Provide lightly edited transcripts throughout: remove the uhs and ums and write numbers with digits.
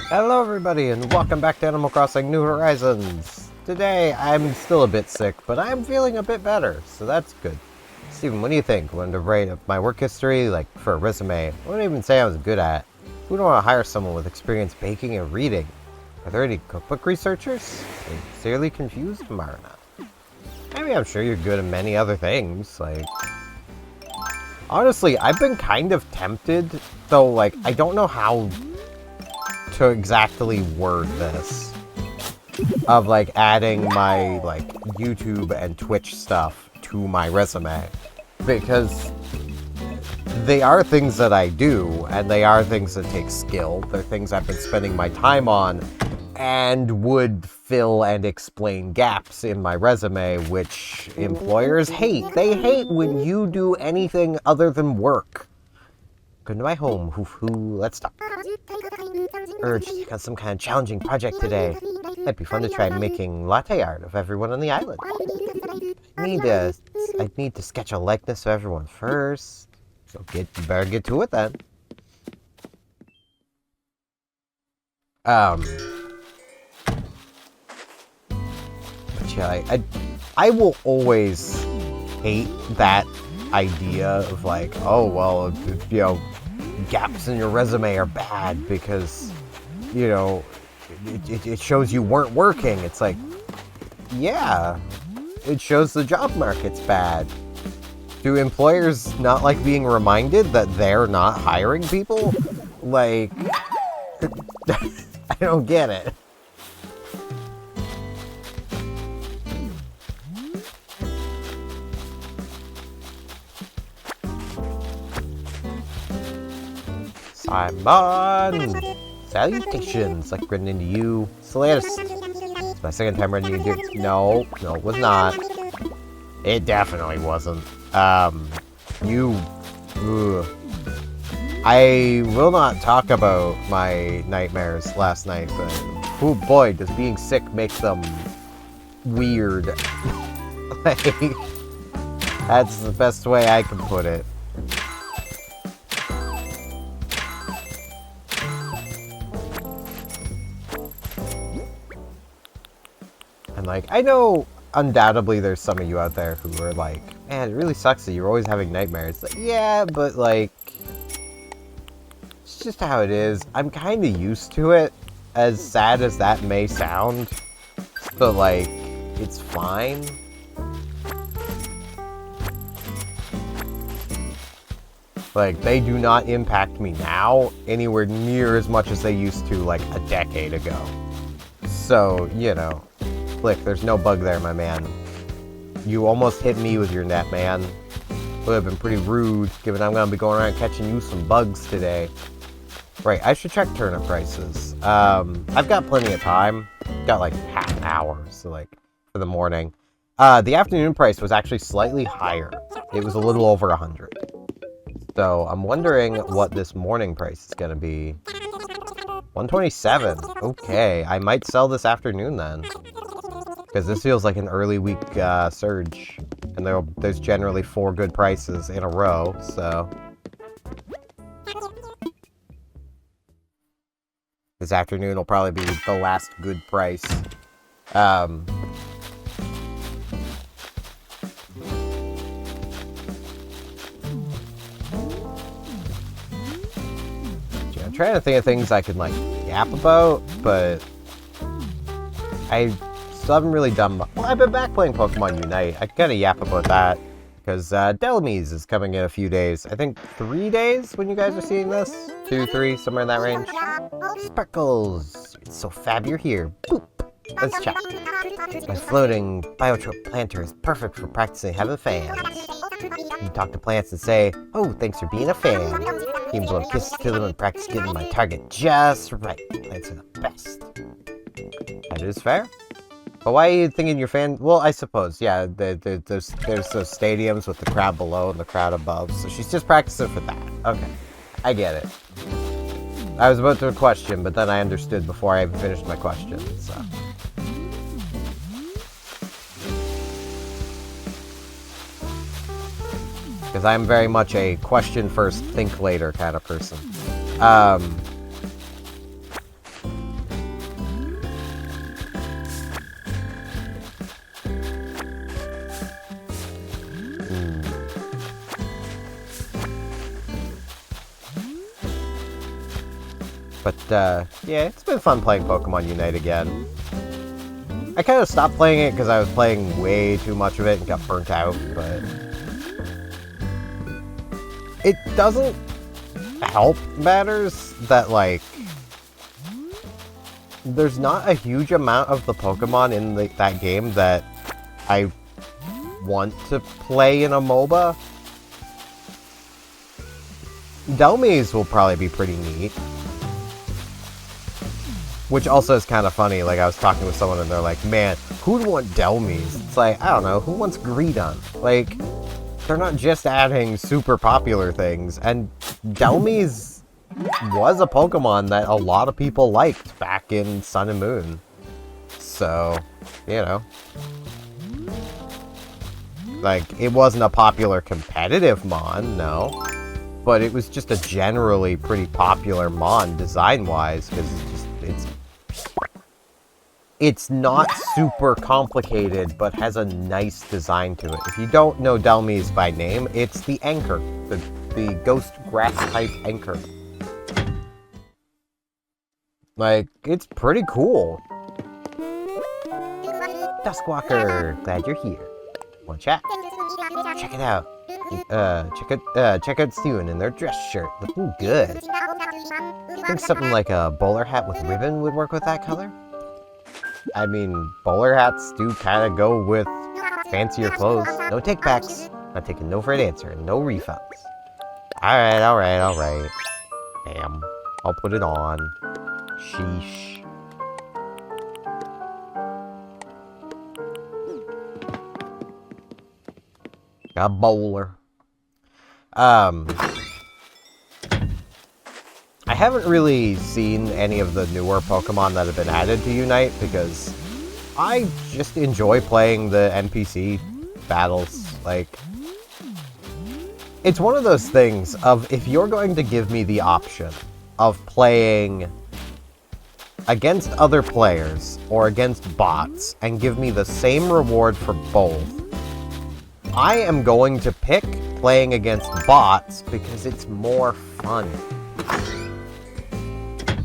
Hello everybody and welcome back to Animal Crossing New Horizons. Today I'm still a bit sick, but I'm feeling a bit better, so that's good. Steven, what do you think? When to write my work history, like for a resume, what would I even say I was good at? Who do I want to hire someone with experience baking and reading? Are there any cookbook researchers? I'm sincerely confused, Marna. I mean, I'm sure you're good at many other things, like... Honestly, I've been kind of tempted, though, like, I don't know how to exactly word this. Of, like, adding my, like, YouTube and Twitch stuff to my resume. Because they are things that I do, and they are things that take skill. They're things I've been spending my time on, and would fill and explain gaps in my resume, which employers hate. They hate when you do anything other than work. Go to my home, hoo-hoo, let's talk. Urge, got some kind of challenging project today. It'd be fun to try making latte art of everyone on the island. I need to sketch a likeness of everyone first. So you better get to it then. But yeah, I will always hate that idea of like, oh, well, you know, gaps in your resume are bad because, you know, it shows you weren't working. It's like, yeah, it shows the job market's bad. Do employers not like being reminded that they're not hiring people? Like, I don't get it. Simon! Salutations! Like running into you. Solaris! It's my second time running into you. No, it was not. It definitely wasn't. I will not talk about my nightmares last night, but oh boy, does being sick make them weird. Like, that's the best way I can put it. And like, I know undoubtedly there's some of you out there who are like, man, it really sucks that you're always having nightmares. Like, yeah, but like, it's just how it is. I'm kind of used to it, as sad as that may sound. So like, it's fine. Like, they do not impact me now anywhere near as much as they used to like a decade ago. So, you know, Flick, there's no bug there, my man. You almost hit me with your net, man. Would have been pretty rude, given I'm gonna be going around catching you some bugs today. Right, I should check turnip prices. I've got plenty of time. Got like half an hour, so like, for the morning. The afternoon price was actually slightly higher. It was a little over 100. So I'm wondering what this morning price is gonna be. 127. Okay, I might sell this afternoon then. Because this feels like an early week surge. And there's generally 4 good prices in a row, so... This afternoon will probably be the last good price. Yeah, I'm trying to think of things I could, like, yap about, but... I still haven't really done much. Well, I've been back playing Pokemon Unite. I gotta yap about that. Because Delamise is coming in a few days. I think 3 days when you guys are seeing this? 2, 3, somewhere in that range. Sparkles! It's so fab you're here. Boop! Let's chat. My floating biotrope planter is perfect for practicing having fans. You can talk to plants and say, oh, thanks for being a fan. You can blow kisses to them and practice getting my target just right. Plants are the best. That is fair. But why are you thinking your fan... Well, I suppose, yeah, there's those stadiums with the crowd below and the crowd above, so she's just practicing for that. Okay, I get it. I was about to question, but then I understood before I even finished my question, so. Because I'm very much a question first, think later kind of person. But, yeah, it's been fun playing Pokemon Unite again. I kind of stopped playing it because I was playing way too much of it and got burnt out, but... It doesn't help matters that, like... There's not a huge amount of the Pokemon in that game that I want to play in a MOBA. Delmies will probably be pretty neat. Which also is kind of funny, like I was talking with someone and they're like, man, who'd want Delmies? It's like, I don't know, who wants Greedon? Like, they're not just adding super popular things, and Delmies was a Pokemon that a lot of people liked back in Sun and Moon. So, you know. Like, it wasn't a popular competitive Mon, no. But it was just a generally pretty popular Mon design-wise, because it's not super complicated, but has a nice design to it. If you don't know Delmies by name, it's the Anchor, the ghost grass-type Anchor. Like, it's pretty cool. Duskwalker, glad you're here. Want to chat? Check it out. Check out Steven in their dress shirt. Looking good. I think something like a bowler hat with ribbon would work with that color. I mean, bowler hats do kind of go with fancier clothes. No take-backs. Not taking no for an answer. No refunds. Alright. Damn. I'll put it on. Sheesh. Got a bowler. I haven't really seen any of the newer Pokemon that have been added to Unite because I just enjoy playing the NPC battles. Like, it's one of those things of if you're going to give me the option of playing against other players or against bots and give me the same reward for both, I am going to pick playing against bots because it's more fun.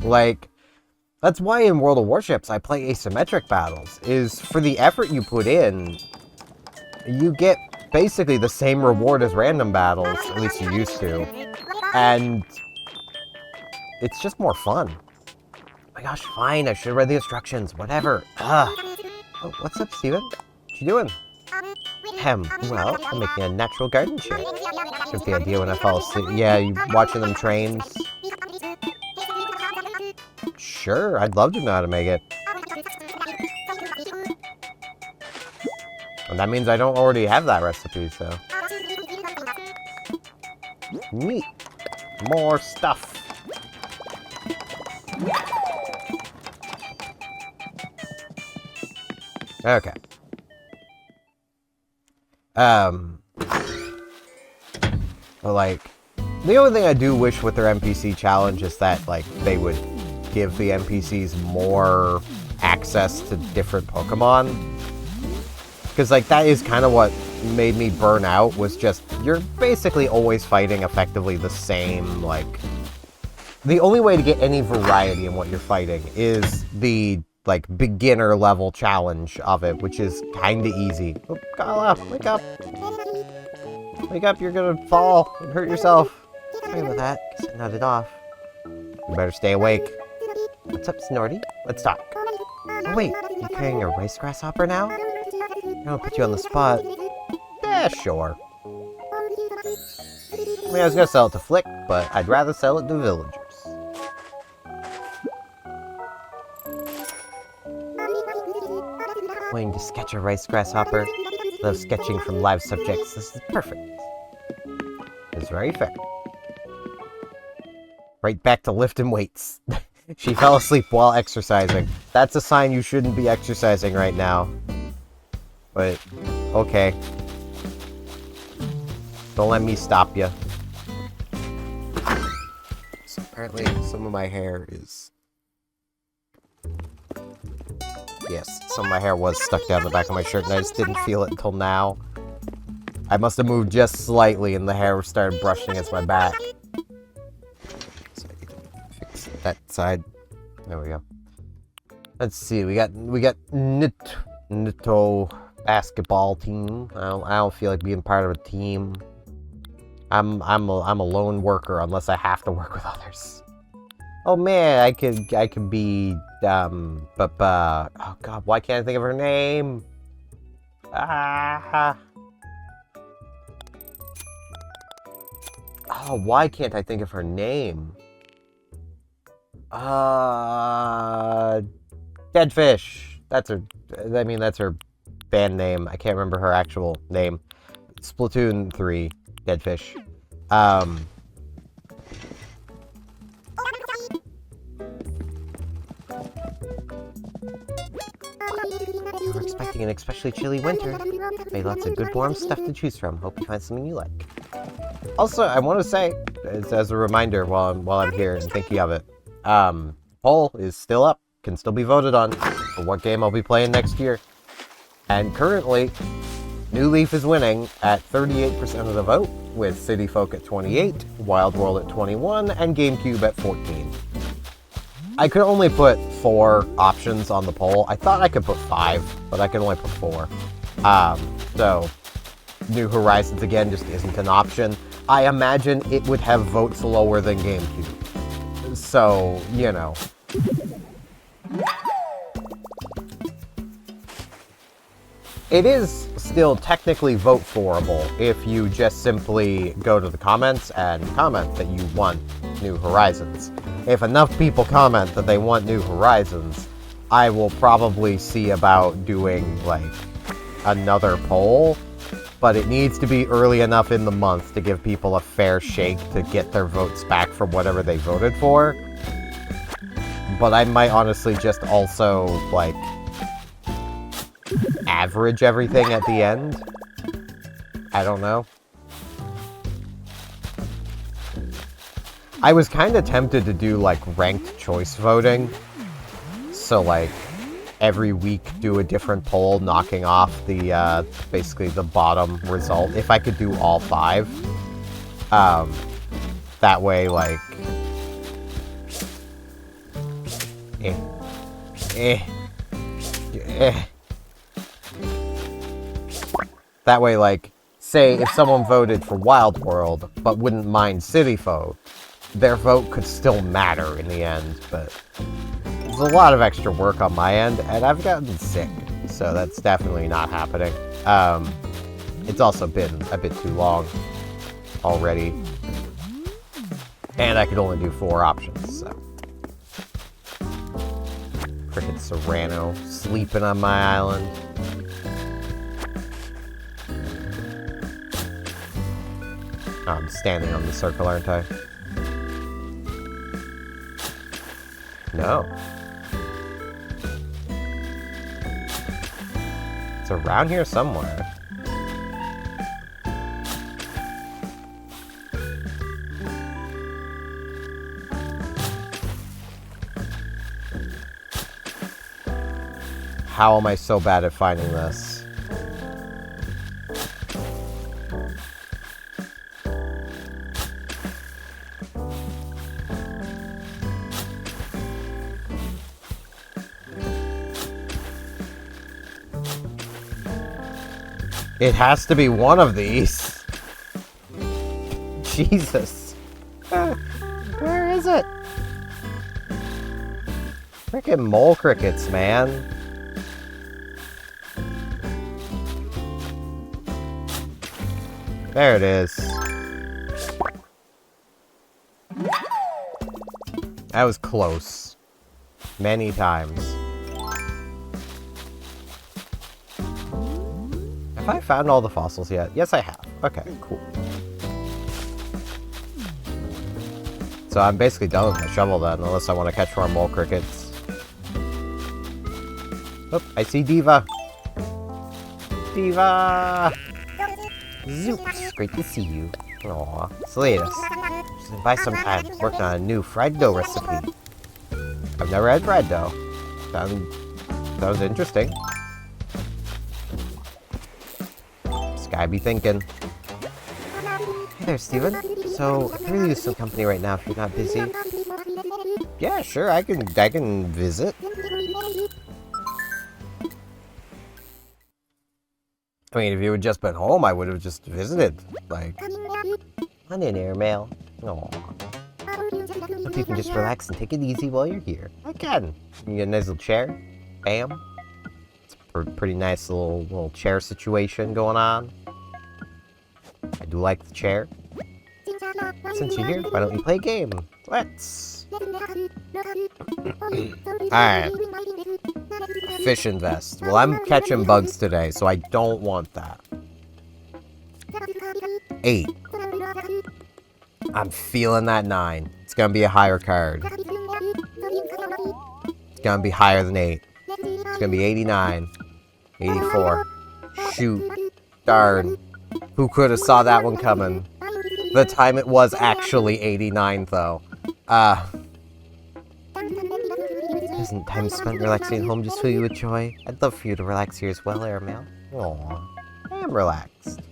Like, that's why in World of Warships I play asymmetric battles, is for the effort you put in, you get basically the same reward as random battles, at least you used to, and it's just more fun. Oh my gosh, fine, I should have read the instructions, whatever. Ugh. Oh, what's up, Steven? What you doing? Well, I'm making a natural garden chair. Just the idea when I fall asleep. Yeah, you watching them trains? Sure, I'd love to know how to make it. And that means I don't already have that recipe, so. Neat. More stuff. Okay. But like, the only thing I do wish with their NPC challenge is that, like, they would give the NPCs more access to different Pokemon. Because, like, that is kind of what made me burn out, was just, you're basically always fighting effectively the same, like... The only way to get any variety in what you're fighting is the, like, beginner level challenge of it, which is kinda easy. Oh, Gala, wake up! Wake up, you're gonna fall and hurt yourself. Sorry about that, guess I nodded off. You better stay awake. What's up, Snorty? Let's talk. Oh wait, you carrying a rice grasshopper now? I don't put you on the spot. Yeah, sure. I mean, I was gonna sell it to Flick, but I'd rather sell it to villagers. Wanting to sketch a rice grasshopper? Love sketching from live subjects. This is perfect. It's very fair. Right back to lifting weights. She fell asleep while exercising. That's a sign you shouldn't be exercising right now. But, okay. Don't let me stop you. So apparently some of my hair is... Yes, some of my hair was stuck down the back of my shirt, and I just didn't feel it until now. I must have moved just slightly, and the hair started brushing against my back. So I need to fix that side. There we go. Let's see. We got Nito basketball team. I don't feel like being part of a team. I'm a lone worker unless I have to work with others. Oh man, I could be oh god, why can't I think of her name? Ah. Oh, why can't I think of her name? Deadfish. That's her. I mean, that's her band name. I can't remember her actual name. Splatoon 3, Deadfish. We're expecting an especially chilly winter. Made lots of good warm stuff to choose from. Hope you find something you like. Also, I want to say, as a reminder while I'm here and thinking of it, poll is still up. Can still be voted on for what game I'll be playing next year. And currently, New Leaf is winning at 38% of the vote, with City Folk at 28, Wild World at 21, and GameCube at 14. I could only put 4 options on the poll. I thought I could put 5, but I could only put 4. So, New Horizons again just isn't an option. I imagine it would have votes lower than GameCube. So, you know. It is still technically vote-forable if you just simply go to the comments and comment that you want New Horizons. If enough people comment that they want New Horizons, I will probably see about doing, like, another poll, but it needs to be early enough in the month to give people a fair shake to get their votes back from whatever they voted for. But I might honestly just also, like, average everything at the end. I don't know. I was kind of tempted to do, like, ranked choice voting. So, like, every week do a different poll, knocking off the, basically the bottom result. If I could do all 5. That way, like... That way, like, say if someone voted for Wild World, but wouldn't mind City Folk, their vote could still matter in the end, but there's a lot of extra work on my end, and I've gotten sick, so that's definitely not happening. It's also been a bit too long already, and I could only do 4 options, so. Frickin' Serrano sleeping on my island. Oh, I'm standing on the circle, aren't I? No. It's around here somewhere. How am I so bad at finding this? It has to be one of these. Jesus. Where is it? Frickin' mole crickets, man. There it is. That was close. Many times. Have I found all the fossils yet? Yes, I have. Okay, cool. So I'm basically done with my shovel then, unless I want to catch more mole crickets. Oh, I see Diva. Diva! Zoops, great to see you. Aw, Slatus. By some time, working on a new fried dough recipe. I've never had fried dough. Sounds interesting. Sky be thinking. Hey there, Steven. So, I can really use some company right now if you're not busy. Yeah, sure, I can visit. I mean, if you had just been home, I would have just visited. Like, on in, airmail. Aww. Hope you can just relax and take it easy while you're here. I can. You get a nice little chair. Bam. It's a pretty nice little chair situation going on. I do like the chair. Since you're here, why don't we play a game? Let's. Alright. Fish invest. Well, I'm catching bugs today, so I don't want that. 8. I'm feeling that 9. It's gonna be a higher card. It's gonna be higher than 8. It's gonna be 89. 84. Shoot. Darn. Who could have saw that one coming? The time it was actually 89, though. Isn't time spent relaxing at home just fill you with joy? I'd love for you to relax here as well, Airmail. Aww. I am relaxed.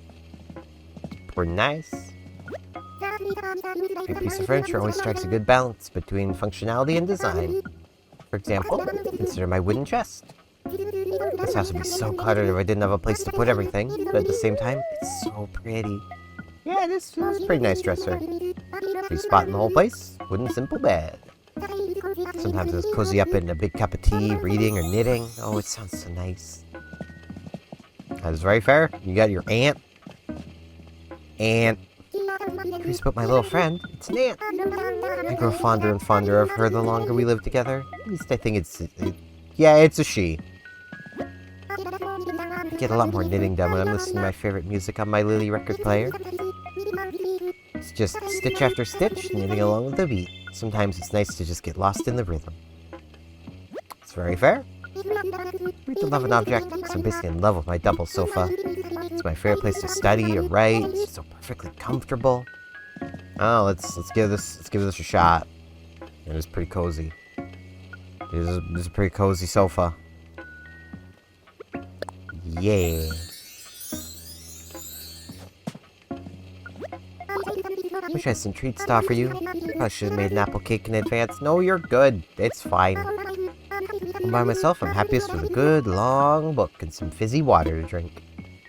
Pretty nice. A piece of furniture always strikes a good balance between functionality and design. For example, consider my wooden chest. This house would be so cluttered if I didn't have a place to put everything, but at the same time, it's so pretty. Yeah, this is a pretty nice dresser. Free spot in the whole place, wooden simple bed. Sometimes I just cozy up in a big cup of tea, reading or knitting. Oh, it sounds so nice. That is very fair. You got your aunt. Aunt. Please put my little friend. It's an aunt. I grow fonder and fonder of her the longer we live together. At least I think yeah, it's a she. I get a lot more knitting done when I'm listening to my favorite music on my Lily record player. It's just stitch after stitch, knitting along with the beat. Sometimes it's nice to just get lost in the rhythm. It's very fair. Read to love an object, because I'm basically in love with my double sofa. It's my favorite place to study or write. It's just so perfectly comfortable. Oh, let's give this a shot. It is pretty cozy. It is a pretty cozy sofa. Yeah. Wish I had some treats to offer you. Probably should have made an apple cake in advance. No, you're good. It's fine. I'm by myself. I'm happiest with a good, long book and some fizzy water to drink.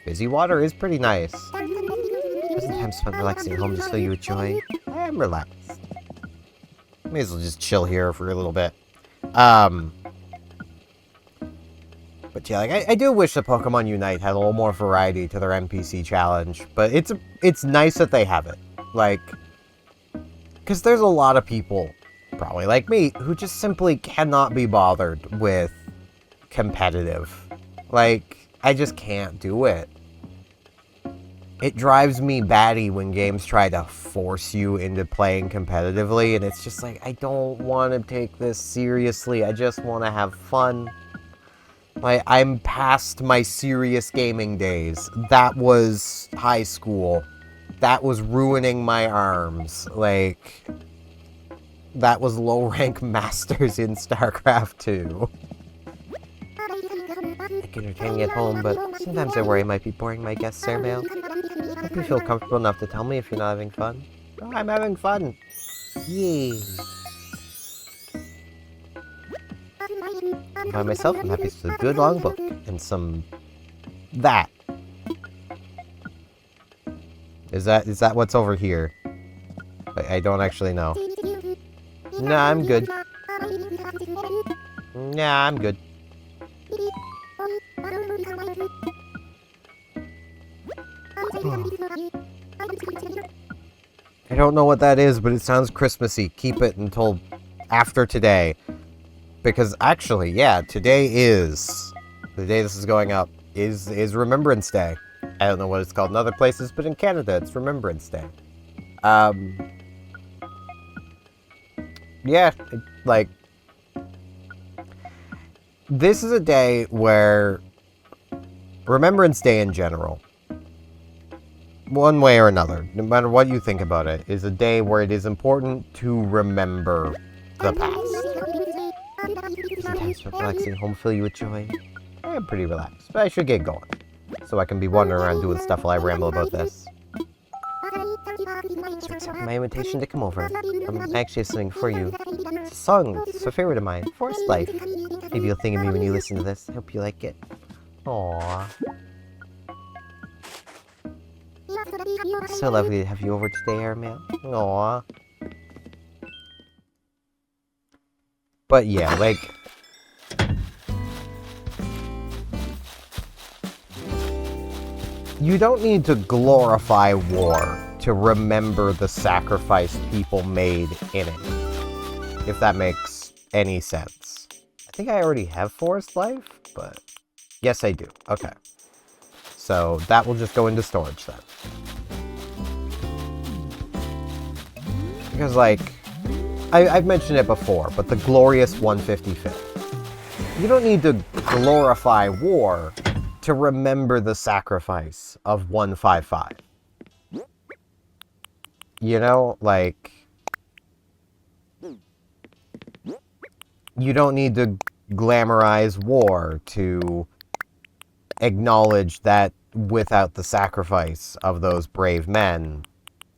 Fizzy water is pretty nice. Wasn't time spent relaxing at home just so you with joy? I am relaxed. May as well just chill here for a little bit. But yeah, like I do wish that Pokemon Unite had a little more variety to their NPC challenge. But it's nice that they have it. Like, because there's a lot of people, probably like me, who just simply cannot be bothered with competitive. Like, I just can't do it. It drives me batty when games try to force you into playing competitively, and it's just like, I don't want to take this seriously. I just want to have fun. Like, I'm past my serious gaming days. That was high school. That was ruining my arms. Like, that was low-rank masters in StarCraft 2. I can entertain you at home, but sometimes I worry I might be boring my guests, Airmail. Hope you feel comfortable enough to tell me if you're not having fun. Oh, I'm having fun. Yay. By myself, I'm happy with a good long book and some that. Is that what's over here? I don't actually know. Nah, I'm good. Nah, I'm good. I don't know what that is, but it sounds Christmassy. Keep it until after today. Because actually, yeah, today is the day this is going up is Remembrance Day. I don't know what it's called in other places, but in Canada, it's Remembrance Day. yeah, like, this is a day where Remembrance Day in general, one way or another, no matter what you think about it, is a day where it is important to remember the past. Sometimes relaxing home fill you with joy. I'm pretty relaxed, but I should get going, so I can be wandering around doing stuff while I ramble about this. So accept my invitation to come over. I actually have something for you. It's a song. It's a favorite of mine. Forest Life. Maybe you'll think of me when you listen to this. I hope you like it. Aww. So lovely to have you over today, Airmail. Aww. But yeah, like... you don't need to glorify war to remember the sacrifice people made in it, if that makes any sense. I think I already have Forest Life, but yes, I do. Okay. So that will just go into storage then. Because, like, I've mentioned it before, but the glorious 155th. You don't need to glorify war to remember the sacrifice of 155. You know, like, you don't need to glamorize war to acknowledge that without the sacrifice of those brave men,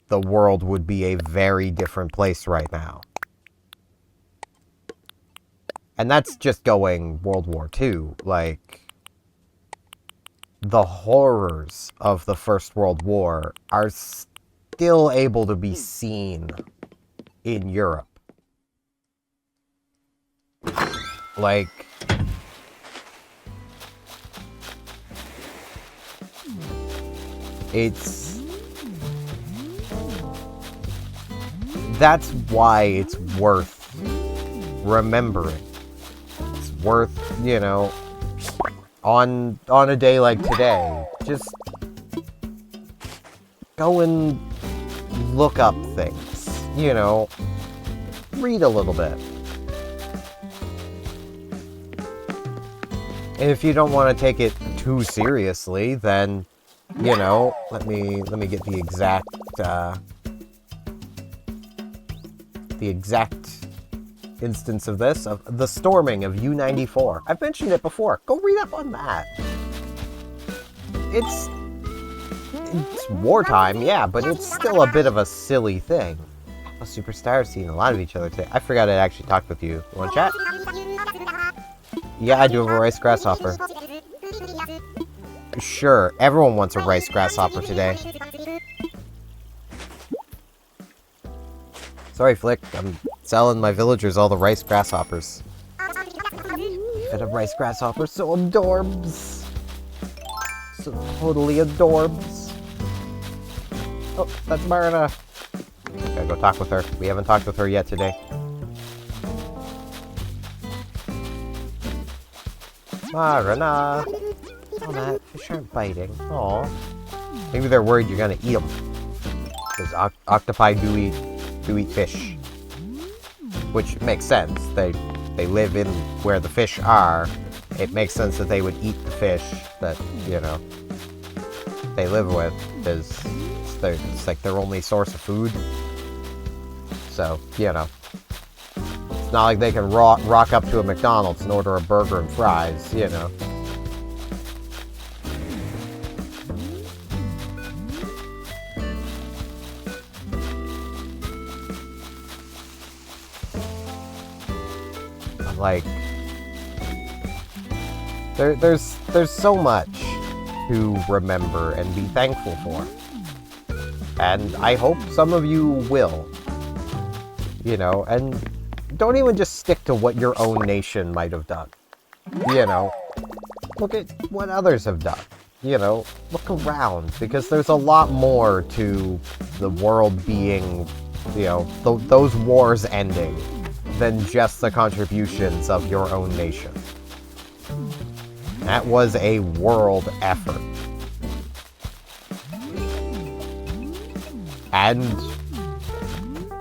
the world would be a very different place right now. And that's just going World War II. Like, the horrors of the First World War are still able to be seen in Europe. Like, that's why it's worth remembering. It's worth, you know, on a day like today, just go and look up things, you know, read a little bit. And if you don't want to take it too seriously, then, you know, let me get the exact instance of this, of the storming of U-94. I've mentioned it before. Go read up on that. It's wartime, yeah, but it's still a bit of a silly thing. A superstar seeing a lot of each other today. I forgot I actually talked with you. You want to chat? Yeah, I do have a rice grasshopper. Sure, everyone wants a rice grasshopper today. Sorry, Flick, I'm selling my villagers all the rice grasshoppers. Fed a rice grasshopper, so adorbs. So totally adorbs. Oh, that's Marina. Gotta go talk with her. We haven't talked with her yet today. Marina. Oh, that fish aren't biting. Aw. Maybe they're worried you're gonna eat them. Because octopi do eat fish. Which makes sense. They live in where the fish are. It makes sense that they would eat the fish that, you know, they live with. Because it's like their only source of food. So, you know. It's not like they can rock up to a McDonald's and order a burger and fries, you know. Like, there's so much to remember and be thankful for. And I hope some of you will. You know, and don't even just stick to what your own nation might have done. You know, look at what others have done. You know, look around, because there's a lot more to the world being, you know, those wars ending than just the contributions of your own nation. That was a world effort. And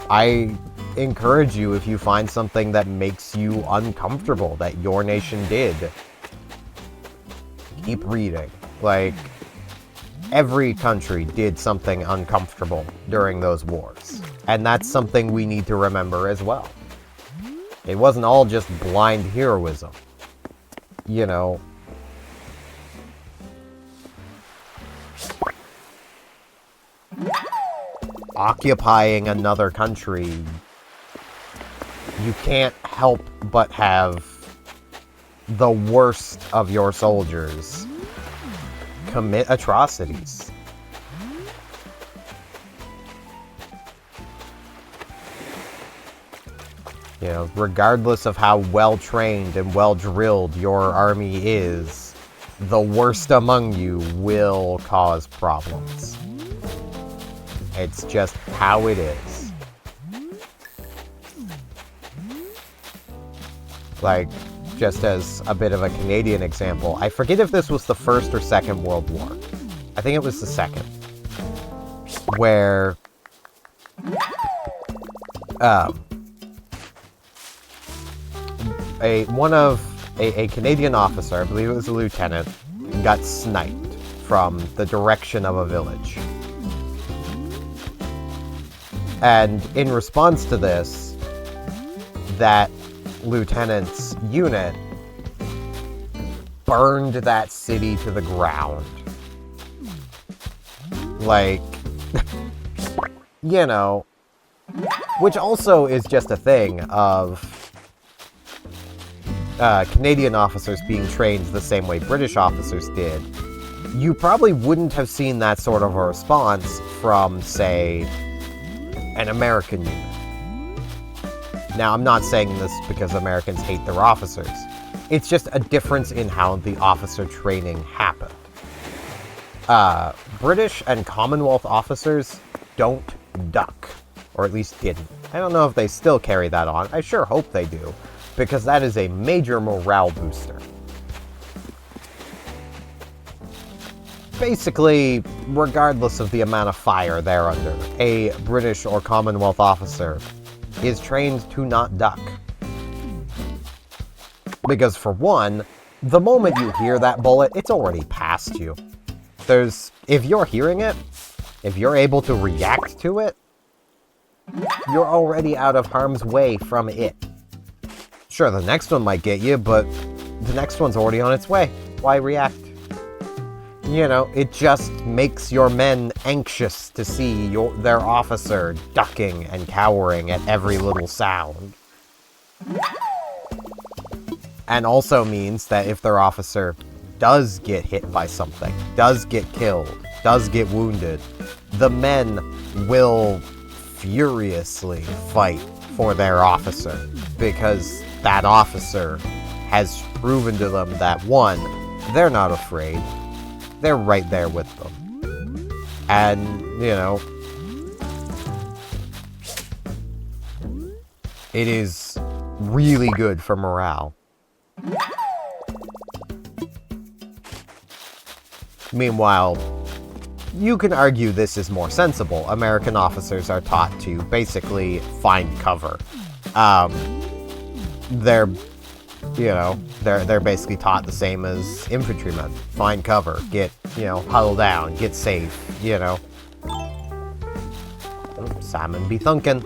I encourage you if you find something that makes you uncomfortable that your nation did. Keep reading. Like, every country did something uncomfortable during those wars. And that's something we need to remember as well. It wasn't all just blind heroism. You know, occupying another country, you can't help but have the worst of your soldiers commit atrocities. You know, regardless of how well-trained and well-drilled your army is, the worst among you will cause problems. It's just how it is. Like, just as a bit of a Canadian example, I forget if this was the First or Second World War. I think it was the Second. Where a Canadian officer, I believe it was a lieutenant, got sniped from the direction of a village. And in response to this, that lieutenant's unit burned that city to the ground. Like, you know, which also is just a thing of Canadian officers being trained the same way British officers did. You probably wouldn't have seen that sort of a response from, say, an American unit. Now, I'm not saying this because Americans hate their officers. It's just a difference in how the officer training happened. British and Commonwealth officers don't duck, or at least didn't. I don't know if they still carry that on. I sure hope they do, because that is a major morale booster. Basically, regardless of the amount of fire they're under, a British or Commonwealth officer is trained to not duck. Because for one, the moment you hear that bullet, it's already past you. If you're hearing it, if you're able to react to it, you're already out of harm's way from it. Sure, the next one might get you, but the next one's already on its way. Why react? You know, it just makes your men anxious to see their officer ducking and cowering at every little sound. And also means that if their officer does get hit by something, does get killed, does get wounded, the men will furiously fight for their officer, because that officer has proven to them that, one, they're not afraid, they're right there with them. And, you know, it is really good for morale. Meanwhile, you can argue this is more sensible. American officers are taught to basically find cover. They're basically taught the same as infantrymen. Find cover, get, huddle down, get safe, Simon be thunkin'.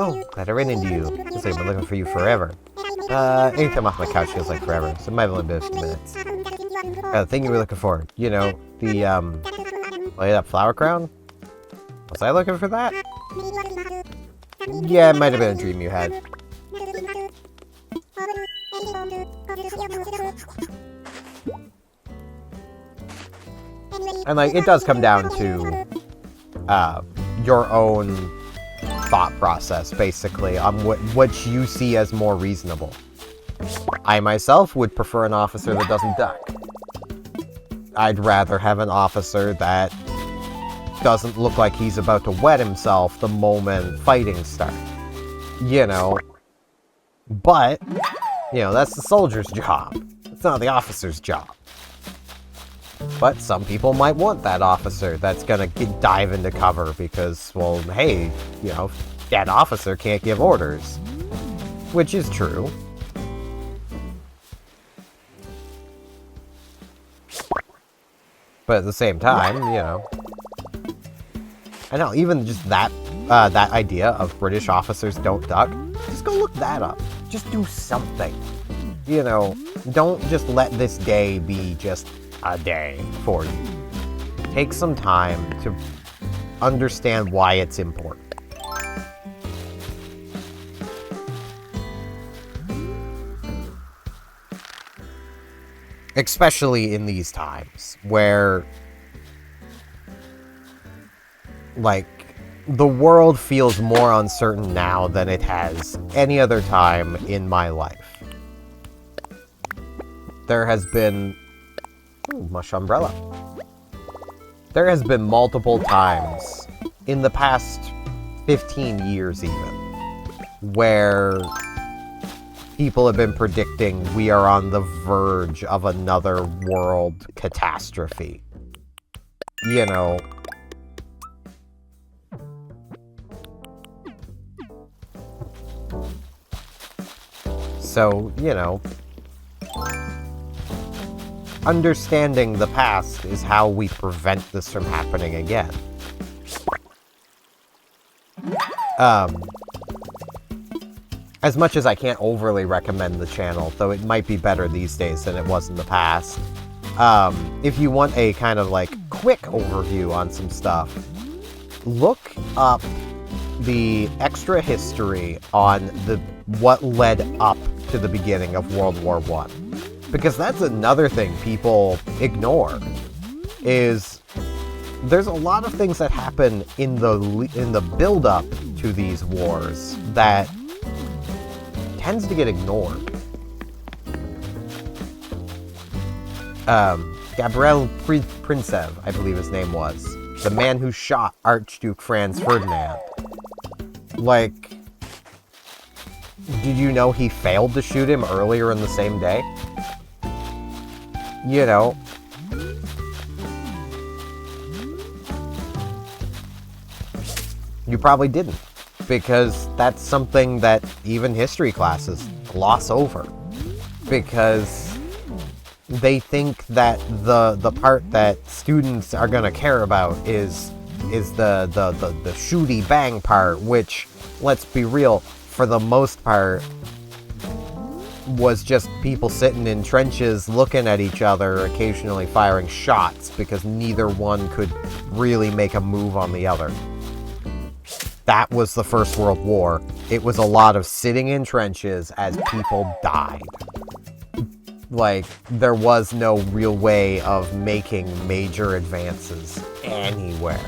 Oh, glad I ran into you. Looks like I've been looking for you forever. Anytime off my couch feels like forever, so it might have only been a few minutes. The thing you were looking for, the, light up flower crown? Was I looking for that? Yeah, it might have been a dream you had. And, it does come down to, your own thought process, basically, on what you see as more reasonable. I, myself, would prefer an officer that doesn't duck. I'd rather have an officer that doesn't look like he's about to wet himself the moment fighting starts. But, that's the soldier's job. It's not the officer's job. But some people might want that officer that's gonna dive into cover because, well, hey, dead officer can't give orders. Which is true. But at the same time, you know... I know, even just that idea of British officers don't duck, just go look that up. Just do something. You know, don't just let this day be just a day for you. Take some time to understand why it's important. Especially in these times where, like, the world feels more uncertain now than it has any other time in my life. There has been... Ooh, mush umbrella. There has been multiple times in the past 15 years even where people have been predicting we are on the verge of another world catastrophe. You know... So, you know, understanding the past is how we prevent this from happening again. As much as I can't overly recommend the channel, though it might be better these days than it was in the past, if you want a kind of, like, quick overview on some stuff, look up the extra history on what led up to the beginning of World War I. Because that's another thing people ignore, is there's a lot of things that happen in the build-up to these wars that tends to get ignored. Gabriel Princev, I believe his name was, the man who shot Archduke Franz Ferdinand. Like, did you know he failed to shoot him earlier in the same day? You know. You probably didn't, because that's something that even history classes gloss over. Because they think that the part that students are going to care about is the shooty bang part, which, let's be real, for the most part was just people sitting in trenches looking at each other, occasionally firing shots, because neither one could really make a move on the other. That was the First World War. It was a lot of sitting in trenches as people died. Like, there was no real way of making major advances anywhere.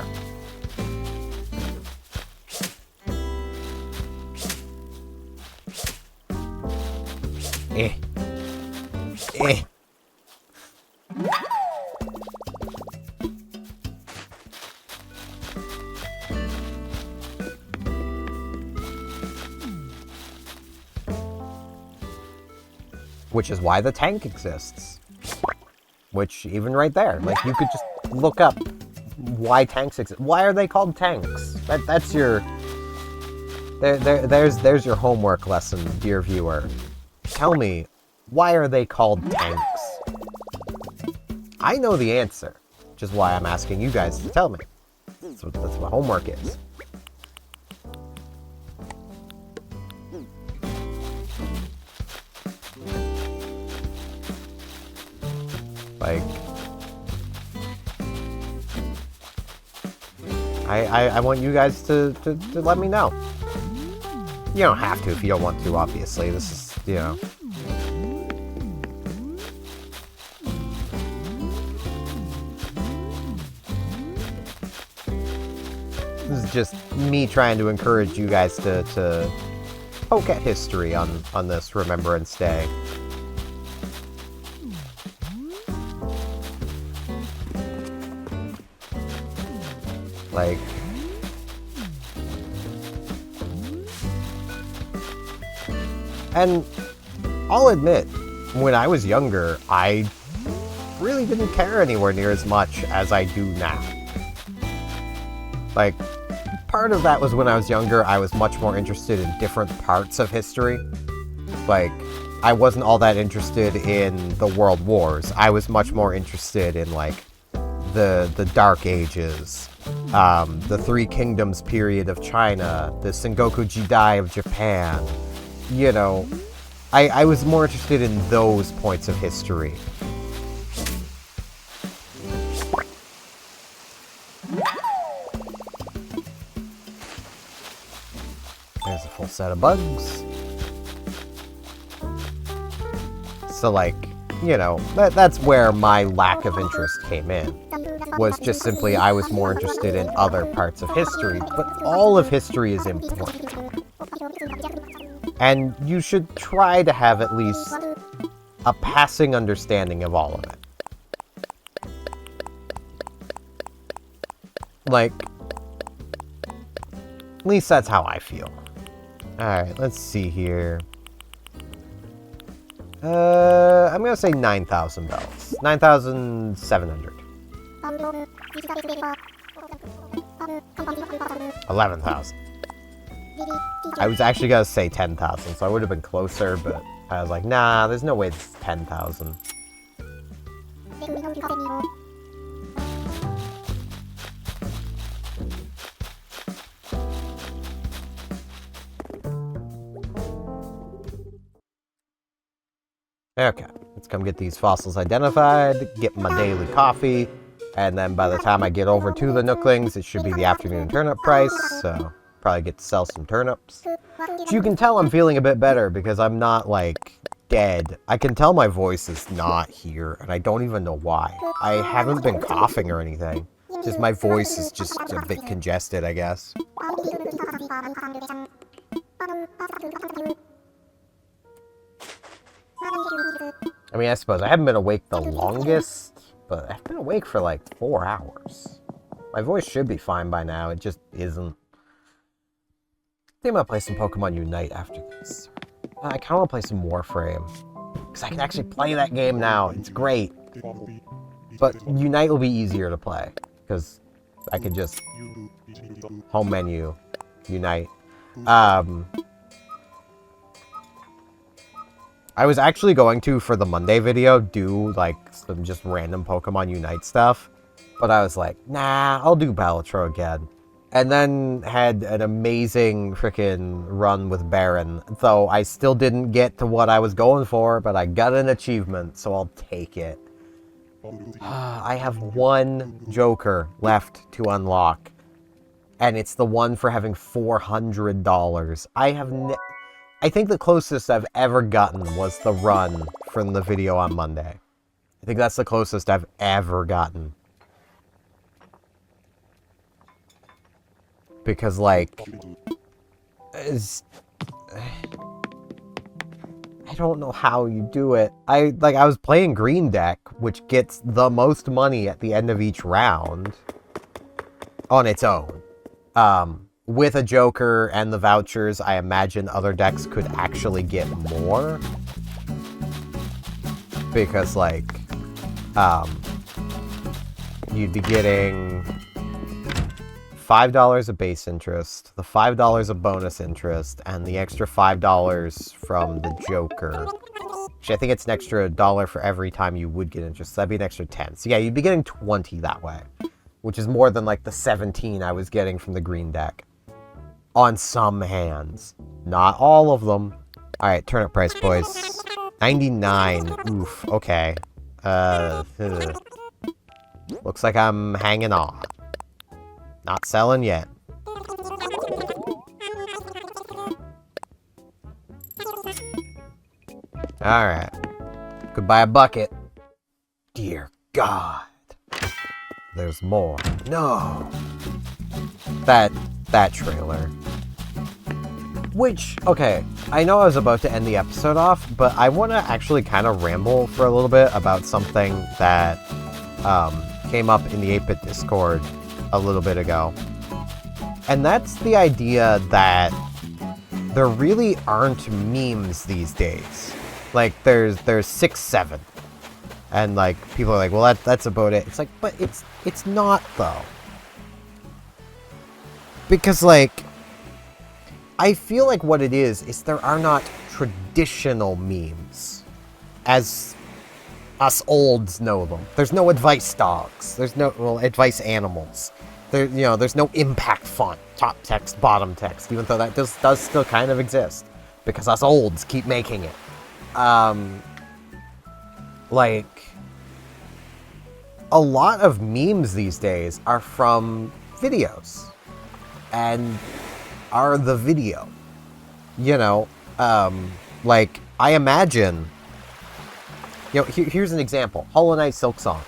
Which is why the tank exists. Which, even right there, like, you could just look up why tanks exist. Why are they called tanks? That's your... There's your homework lesson, dear viewer. Tell me, why are they called tanks? I know the answer, which is why I'm asking you guys to tell me. That's what homework is. Like, I want you guys to let me know. You don't have to if you don't want to, obviously. This is, you know. This is just me trying to encourage you guys to poke at history on this Remembrance Day. Like, and I'll admit, when I was younger, I really didn't care anywhere near as much as I do now. Like, part of that was when I was younger, I was much more interested in different parts of history. Like, I wasn't all that interested in the World Wars. I was much more interested in, like, the Dark Ages, the Three Kingdoms period of China, the Sengoku Jidai of Japan. You know, I was more interested in those points of history. There's a full set of bugs. So, like, you know, that's where my lack of interest came in. Was just simply I was more interested in other parts of history, but all of history is important. And you should try to have at least a passing understanding of all of it. Like, at least that's how I feel. Alright, let's see here. I'm gonna say 9,000 bells. 9,700. 11,000. I was actually gonna say 10,000, so I would have been closer, but I was like, nah, there's no way this is 10,000. Okay, let's come get these fossils identified, get my daily coffee, and then by the time I get over to the Nooklings, it should be the afternoon turnip price, so probably get to sell some turnips. But you can tell I'm feeling a bit better because I'm not, like, dead. I can tell my voice is not here, and I don't even know why. I haven't been coughing or anything. Just my voice is just a bit congested, I guess. I mean, I suppose I haven't been awake the longest, but I've been awake for like 4 hours. My voice should be fine by now, it just isn't. I think I'm gonna play some Pokemon Unite after this. I kinda wanna play some Warframe, because I can actually play that game now, it's great. But Unite will be easier to play, because I could just home menu, Unite. I was actually going to, for the Monday video, do, like, some just random Pokemon Unite stuff. But I was like, nah, I'll do Balatro again. And then had an amazing frickin' run with Baron. Though I still didn't get to what I was going for, but I got an achievement, so I'll take it. I have one Joker left to unlock. And it's the one for having $400. I think the closest I've ever gotten was the run from the video on Monday. I think that's the closest I've ever gotten. Because, like, I don't know how you do it. I was playing Green Deck, which gets the most money at the end of each round on its own. With a Joker and the vouchers, I imagine other decks could actually get more. Because, like, you'd be getting $5 of base interest, the $5 of bonus interest, and the extra $5 from the Joker. Which I think it's an extra $1 for every time you would get interest. So that'd be an extra 10. So yeah, you'd be getting 20 that way. Which is more than, like, the 17 I was getting from the Green Deck. On some hands. Not all of them. Alright, turnip price, boys. 99. Oof, okay. Looks like I'm hanging on. Not selling yet. Alright. Could buy a bucket. Dear God. There's more. No. That trailer. Which, okay, I know I was about to end the episode off, but I want to actually kind of ramble for a little bit about something that came up in the 8-Bit Discord a little bit ago. And that's the idea that there really aren't memes these days. Like, there's 6-7. And, like, people are like, well, that's about it. It's like, but it's not, though. Because, like, I feel like what it is there are not traditional memes as us olds know them. There's no advice dogs. There's no, well, advice animals. There's no impact font, top text, bottom text, even though that does still kind of exist. Because us olds keep making it. Like, a lot of memes these days are from videos. And are the video. Like, I imagine... here's an example. Hollow Knight Silksong.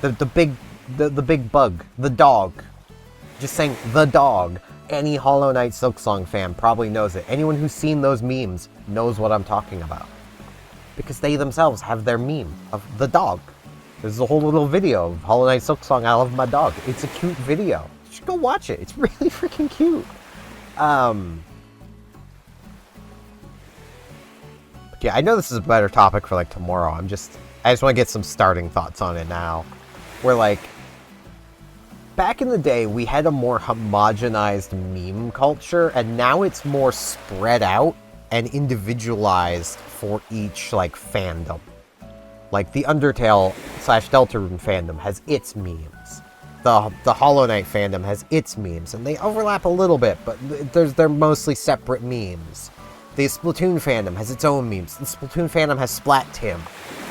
The big bug. The dog. Just saying the dog. Any Hollow Knight Silksong fan probably knows it. Anyone who's seen those memes knows what I'm talking about. Because they themselves have their meme of the dog. There's a whole little video of Hollow Knight Silksong, I love my dog. It's a cute video. You should go watch it. It's really freaking cute. Yeah, I know this is a better topic for, like, tomorrow. I just want to get some starting thoughts on it now. Where, like, back in the day, we had a more homogenized meme culture, and now it's more spread out and individualized for each, like, fandom. Like, the Undertale / Deltarune fandom has its memes. The Hollow Knight fandom has its memes, and they overlap a little bit, but they're mostly separate memes. The Splatoon fandom has its own memes. The Splatoon fandom has Splat Tim.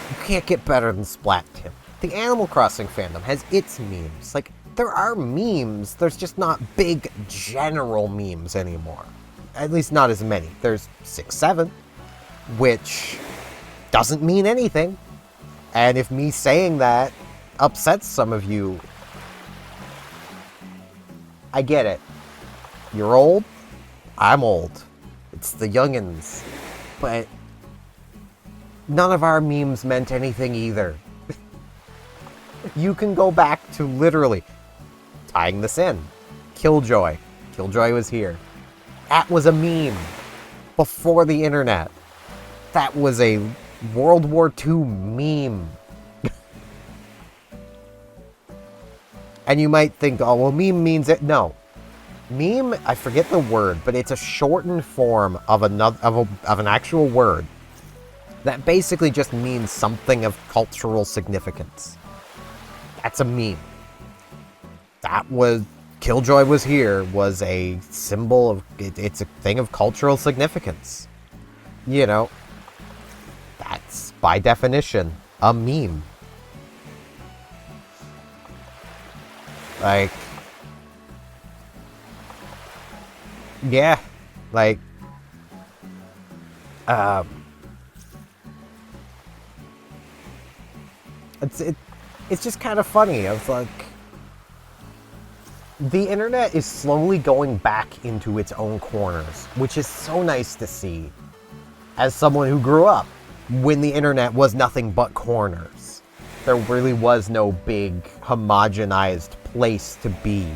You can't get better than Splat Tim. The Animal Crossing fandom has its memes. Like, there are memes, there's just not big general memes anymore. At least not as many. There's 6, 7, which doesn't mean anything. And if me saying that upsets some of you, I get it. You're old, I'm old. It's the youngins. But none of our memes meant anything either. You can go back to literally tying this in. Killjoy. Killjoy was here. That was a meme before the internet. That was a World War II meme. And you might think, oh, well, meme means it. No. Meme, I forget the word, but it's a shortened form of an actual word that basically just means something of cultural significance. That's a meme. That was... Killjoy was here was a symbol of... It's a thing of cultural significance. That's, by definition, a meme. Like... Yeah, like... It's just kind of funny. It's like... The internet is slowly going back into its own corners, which is so nice to see. As someone who grew up when the internet was nothing but corners. There really was no big, homogenized place to be.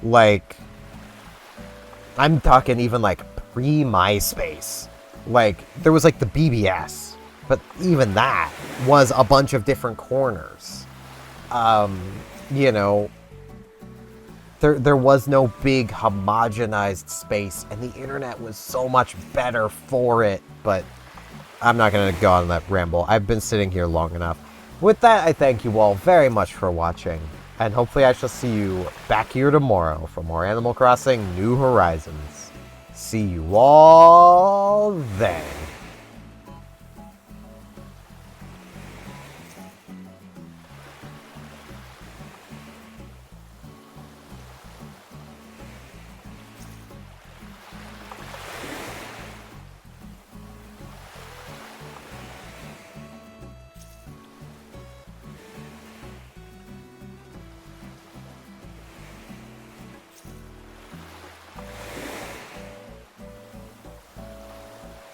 Like, I'm talking even like pre-MySpace. Like, there was like the BBS, but even that was a bunch of different corners. There was no big homogenized space, and the internet was so much better for it, but I'm not going to go on that ramble. I've been sitting here long enough. With that, I thank you all very much for watching, and hopefully I shall see you back here tomorrow for more Animal Crossing New Horizons. See you all then.